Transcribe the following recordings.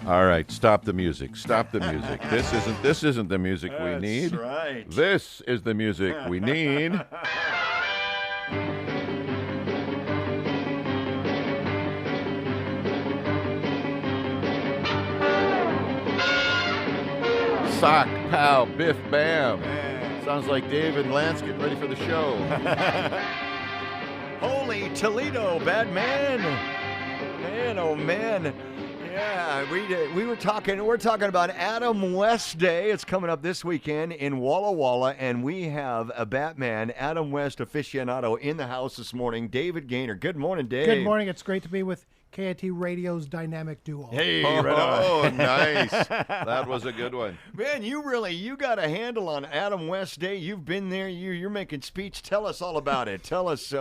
All right, stop the music. Stop the music. This isn't the music we need. That's right. This is the music we need. Sock, pow, biff, bam. Sounds like Dave and Lance getting ready for the show. Holy Toledo, Batman. Man, oh man. Yeah, we're talking about Adam West Day. It's coming up this weekend in Walla Walla, and we have a Batman, Adam West aficionado in the house this morning, David Goehner. Good morning, Dave. Good morning. It's great to be with KIT Radio's dynamic duo. Hey, Oh, right on. nice. That was a good one. Man, you got a handle on Adam West Day. You've been there. You're making speech. Tell us all about it. Tell us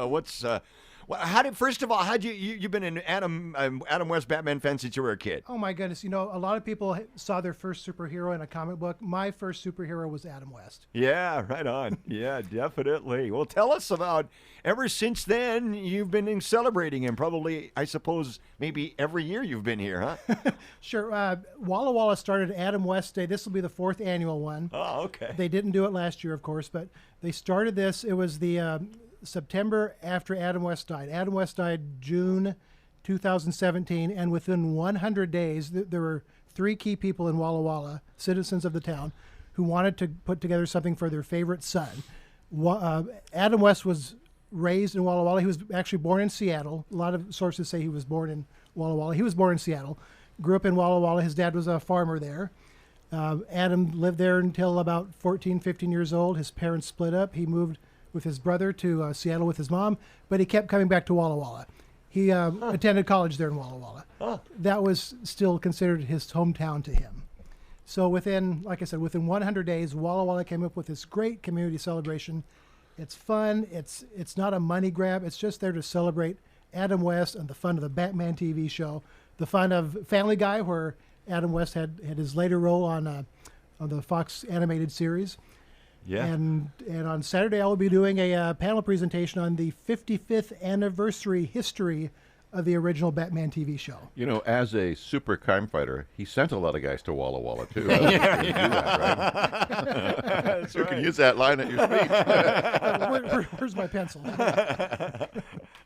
first of all, how'd you've been an Adam West Batman fan since you were a kid? Oh my goodness! You know, a lot of people saw their first superhero in a comic book. My first superhero was Adam West. Yeah, right on. Yeah, definitely. Well, tell us about. Ever since then, you've been celebrating him. Probably, I suppose, maybe every year you've been here, huh? Sure. Walla Walla started Adam West Day. This will be the 4th annual one. Oh, okay. They didn't do it last year, of course, but they started this. It was the September after Adam West died. Adam West died June 2017, and within 100 days, there were 3 key people in Walla Walla, citizens of the town, who wanted to put together something for their favorite son. Adam West was raised in Walla Walla. He was actually born in Seattle. A lot of sources say he was born in Walla Walla. He was born in Seattle, grew up in Walla Walla. His dad was a farmer there. Adam lived there until about 14, 15 years old. His parents split up. He moved with his brother to Seattle with his mom, but he kept coming back to Walla Walla. He attended college there in Walla Walla. That was still considered his hometown to him. So within 100 days, Walla Walla came up with this great community celebration. It's fun. It's not a money grab. It's just there to celebrate Adam West and the fun of the Batman TV show, the fun of Family Guy, where Adam West had his later role on the Fox animated series. Yeah. And on Saturday, I will be doing a panel presentation on the 55th anniversary history of the original Batman TV show. You know, as a super crime fighter, he sent a lot of guys to Walla Walla, too. You do that, right? That's You right. can use that line at your speech. Where's my pencil?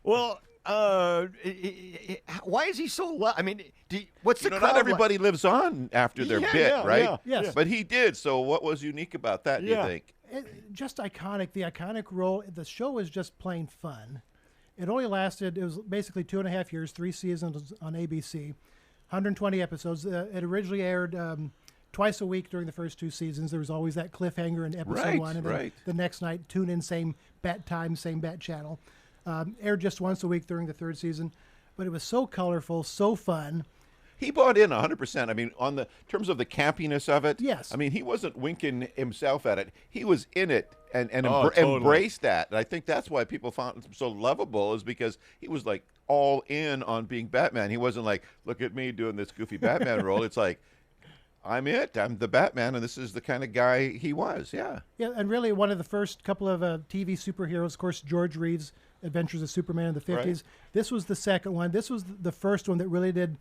Well, why is he so? I mean, what's the crowd not everybody lives on after their Yeah, bit, yeah, right? yeah, Yes. But he did. So what was unique about that, do you Yeah. think? Just iconic. The iconic role. The show was just plain fun. It only lasted. It was basically 2.5 years, 3 seasons on ABC, 120 episodes. It originally aired twice a week during the first 2 seasons. There was always that cliffhanger in episode Right, 1, and then right. the next night, tune in, same bat time, same bat channel. Aired just once a week during the 3rd season, but it was so colorful, so fun. He bought in 100%. I mean, on the terms of the campiness of it. Yes. I mean, he wasn't winking himself at it. He was in it and Totally. embraced that. And I think that's why people found him so lovable, is because he was like all in on being Batman. He wasn't like, look at me doing this goofy Batman role. It's like, I'm the Batman, and this is the kind of guy he was. Yeah. Yeah, and really one of the first couple of TV superheroes, of course, George Reeves' Adventures of Superman in the 50s. Right. This was the second one. This was the first one that really did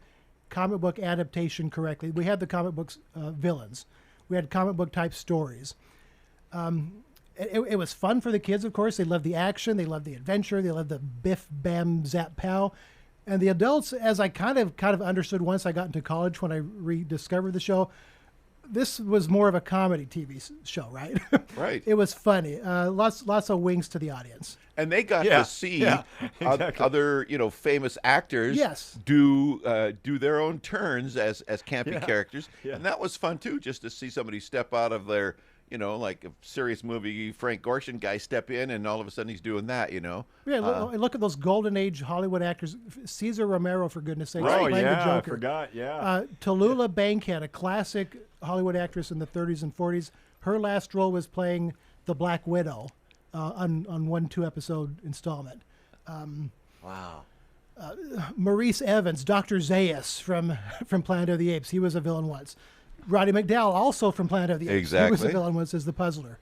comic book adaptation correctly. We had the comic books villains. We had comic book type stories. It was fun for the kids, of course. They loved the action. They loved the adventure. They loved the biff, bam, zap, pow. And the adults, as I kind of understood once I got into college when I rediscovered the show, this was more of a comedy TV show, right? Right. It was funny. Lots of wings to the audience. And they got Yeah, to see yeah, exactly. other, famous actors Yes. do their own turns as campy Yeah, characters. yeah. And that was fun, too, just to see somebody step out of their, like a serious movie, Frank Gorshin guy step in, and all of a sudden he's doing that, Yeah, look at those golden age Hollywood actors. Cesar Romero, for goodness sakes, Oh, playing yeah, the I Joker. forgot, yeah. Tallulah Bankhead, a classic Hollywood actress in the 30s and 40s. Her last role was playing the Black Widow on one 2-episode installment. Wow. Maurice Evans, Dr. Zaius from Planet of the Apes. He was a villain once. Roddy McDowell, also from Planet of the Apes. He was a Exactly. villain once as the Puzzler.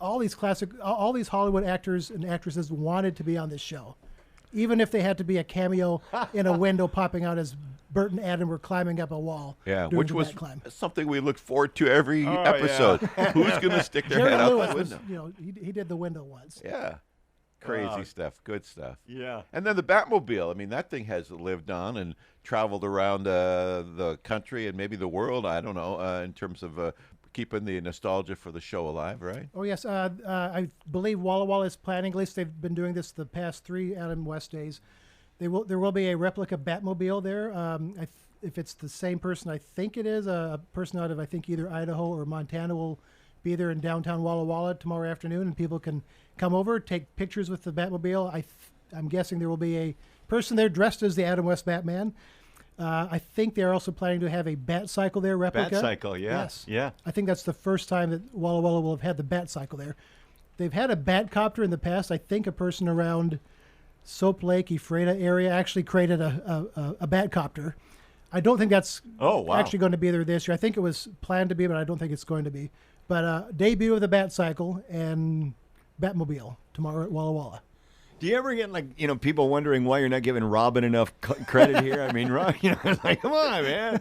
All these Hollywood actors and actresses wanted to be on this show, even if they had to be a cameo in a window popping out as Bert and Adam were climbing up a wall. Yeah, doing which the was bat climb. something we looked forward to every episode. Who's going to stick their Jerry head out Lewis the was, window? he did the window once. Yeah. Crazy stuff. Good stuff. Yeah. And then the Batmobile. I mean, that thing has lived on and traveled around the country and maybe the world, I don't know, in terms of keeping the nostalgia for the show alive, right? Oh, yes. I believe Walla Wall is planning, at least they've been doing this the past 3 Adam West days. There will be a replica Batmobile there. If it's the same person, I think it is, a person out of, I think, either Idaho or Montana will be there in downtown Walla Walla tomorrow afternoon, and people can come over, take pictures with the Batmobile. I'm guessing there will be a person there dressed as the Adam West Batman. I think they're also planning to have a Bat Cycle there replica. Bat Cycle, yeah. Yes. Yeah. I think that's the first time that Walla Walla will have had the Bat Cycle there. They've had a Batcopter in the past. I think a person around Soap Lake, Ephrata area actually created a Batcopter. I don't think that's actually going to be there this year. I think it was planned to be, but I don't think it's going to be. But debut of the Bat Cycle and Batmobile tomorrow at Walla Walla. Do you ever get people wondering why you're not giving Robin enough credit here? I mean, it's like, come on, man.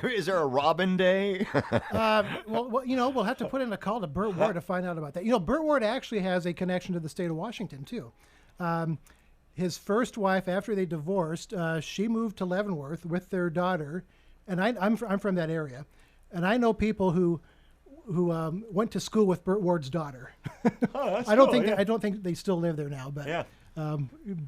Is there a Robin Day? Well, we'll have to put in a call to Burt Ward to find out about that. Burt Ward actually has a connection to the state of Washington too. His first wife, after they divorced, she moved to Leavenworth with their daughter, and I'm from that area, and I know people who went to school with Burt Ward's daughter. That's I don't cool, think yeah. I don't think they still live there now, but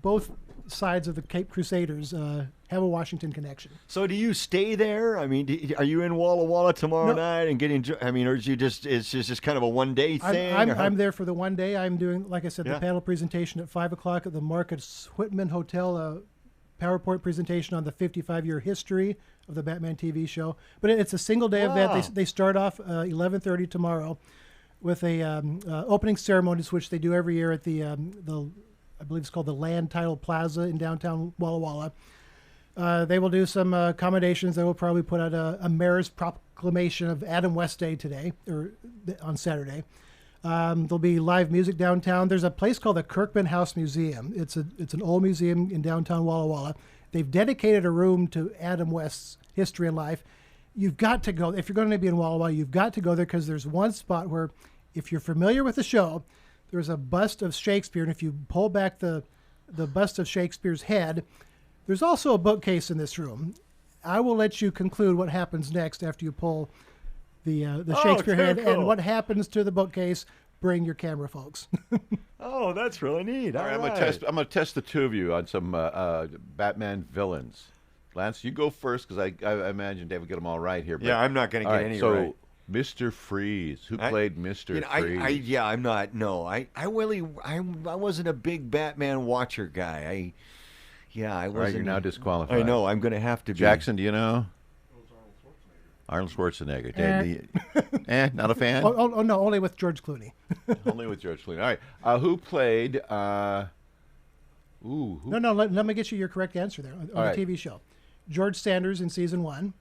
both sides of the Cape Crusaders have a Washington connection. So do you stay there? I mean, are you in Walla Walla tomorrow night and getting? I mean, or is it's just kind of a one-day thing? I'm there for the one day. I'm doing, like I said, the panel presentation at 5:00 at the Marcus Whitman Hotel. PowerPoint presentation on the 55-year history of the Batman TV show. But it's a single-day event. They start off 11:30 tomorrow with a opening ceremonies, which they do every year at the I believe it's called the Land Title Plaza in downtown Walla Walla. They will do some accommodations. They will probably put out a mayor's proclamation of Adam West Day today, or on Saturday. There'll be live music downtown. There's a place called the Kirkman House Museum. It's an old museum in downtown Walla Walla. They've dedicated a room to Adam West's history and life. You've got to go. If you're going to be in Walla Walla, you've got to go there, because there's one spot where, if you're familiar with the show, there's a bust of Shakespeare, and if you pull back the bust of Shakespeare's head, there's also a bookcase in this room. I will let you conclude what happens next after you pull the Shakespeare head, cool. and what happens to the bookcase. Bring your camera, folks. Oh, that's really neat. All right. I'm gonna test the two of you on some Batman villains. Lance, you go first, because I imagine Dave will get them all right here. But, I'm not going to get any so, right. Mr. Freeze, who played Mr. Freeze? I'm not. No, I wasn't a big Batman watcher guy. I wasn't. Right, you're now disqualified. I know. I'm going to have to be. Jackson, do you know? Arnold Schwarzenegger. Not a fan? Oh, no, only with George Clooney. Only with George Clooney. All right. Who played... No, let me get you your correct answer there on the TV show. George Sanders in season 1.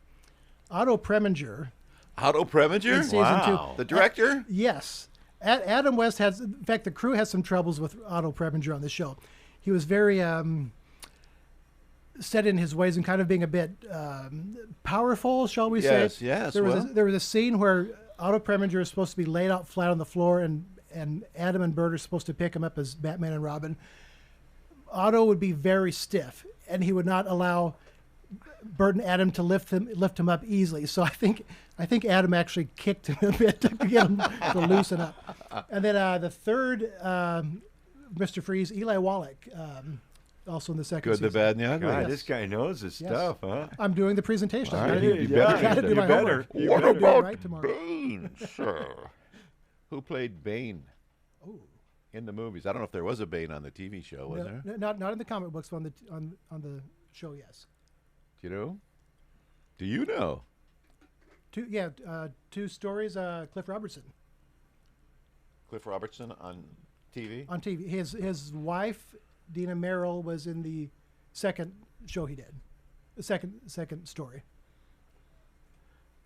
Otto Preminger. Otto Preminger? In season 2. The director? Yes. Adam West has... In fact, the crew has some troubles with Otto Preminger on the show. He was very... set in his ways and kind of being a bit powerful, shall we say? Yes. There was a scene where Otto Preminger is supposed to be laid out flat on the floor, and Adam and Bert are supposed to pick him up as Batman and Robin. Otto would be very stiff, and he would not allow Bert and Adam to lift him up easily. So I think Adam actually kicked him a bit to get him to loosen up. And then the third Mr. Freeze, Eli Wallach. Also in the second season. Good, the bad, and the ugly. God, this guy knows his stuff, huh? I'm doing the presentation. All right, You gotta do my homework. What Do it about right tomorrow. Bane, sir? Who played Bane in the movies? I don't know if there was a Bane on the TV show, was there? Not in the comic books, but on the show, yes. Do you know? Do you know? Two stories. Cliff Robertson. Cliff Robertson on TV? On TV. His wife, Dina Merrill, was in the second show he did. The second story.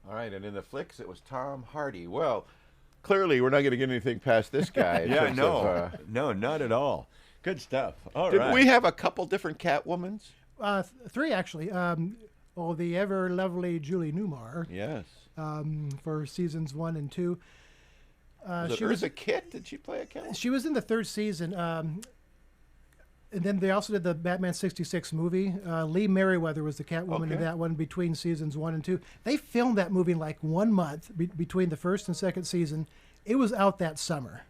All right, and in the flicks, it was Tom Hardy. Well, clearly, we're not going to get anything past this guy. No, not at all. Good stuff. All right. Didn't we have a couple different Catwomans? 3 actually. Oh, the ever lovely Julie Newmar Yes. for seasons 1 and 2. She was a Kit. Did she play a Kit? She was in the 3rd season. And then they also did the Batman 66 movie. Lee Merriweather was the Catwoman in that one between seasons 1 and 2. They filmed that movie in like 1 month between the 1st and 2nd season. It was out that summer.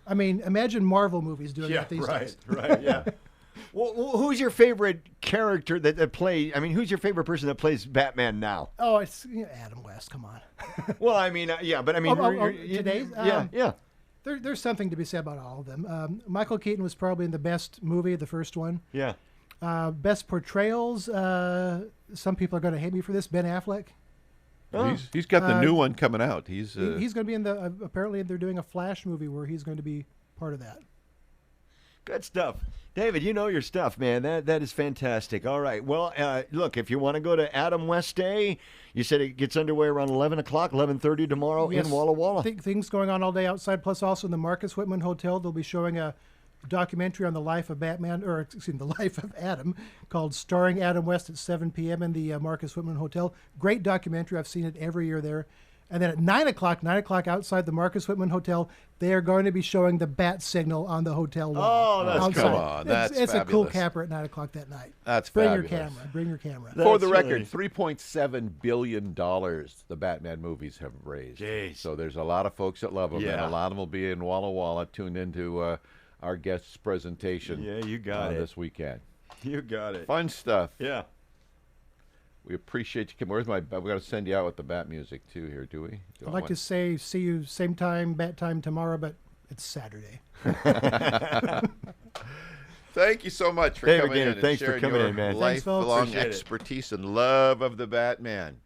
I mean, imagine Marvel movies doing that these days. Right, yeah. Well, who's your favorite character that plays? I mean, who's your favorite person that plays Batman now? Oh, it's Adam West. Come on. Well, I mean, yeah, but I mean, today's? Yeah. There's something to be said about all of them. Michael Keaton was probably in the best movie, the first one. Yeah. Best portrayals. Some people are going to hate me for this. Ben Affleck. Oh. He's got the new one coming out. He's going to be in the. Apparently, they're doing a Flash movie where he's going to be part of that. Good stuff. David, you know your stuff, man. That is fantastic. All right. Well, look, if you want to go to Adam West Day, you said it gets underway around 11 o'clock, 11:30 tomorrow in Walla Walla. Things going on all day outside, plus also in the Marcus Whitman Hotel. They'll be showing a documentary on the life of Batman, or excuse me, the life of Adam, called Starring Adam West at 7 p.m. in the Marcus Whitman Hotel. Great documentary. I've seen it every year there. And then at 9 o'clock outside the Marcus Whitman Hotel, they are going to be showing the bat signal on the hotel wall. Oh, that's outside. Come on. That's it's a cool fabulous. capper at 9 o'clock that night. That's Bring fabulous. your camera. Bring your camera. For the That's record, $3.7 billion the Batman movies have raised. Jeez. So there's a lot of folks that love them, and Yeah. a lot of them will be in Walla Walla tuned into our guest's presentation Yeah, you got it. this weekend. You got it. Fun stuff. Yeah. We appreciate you coming. Where's my? We're going to send you out with the Bat music too. Here, do we? I'd like to say see you same time, bat time tomorrow, but it's Saturday. Thank you so much for David coming Goehner, in. Thanks and for sharing coming your in, man. Thanks, folks. Lifelong Appreciate it. expertise and love of the Batman.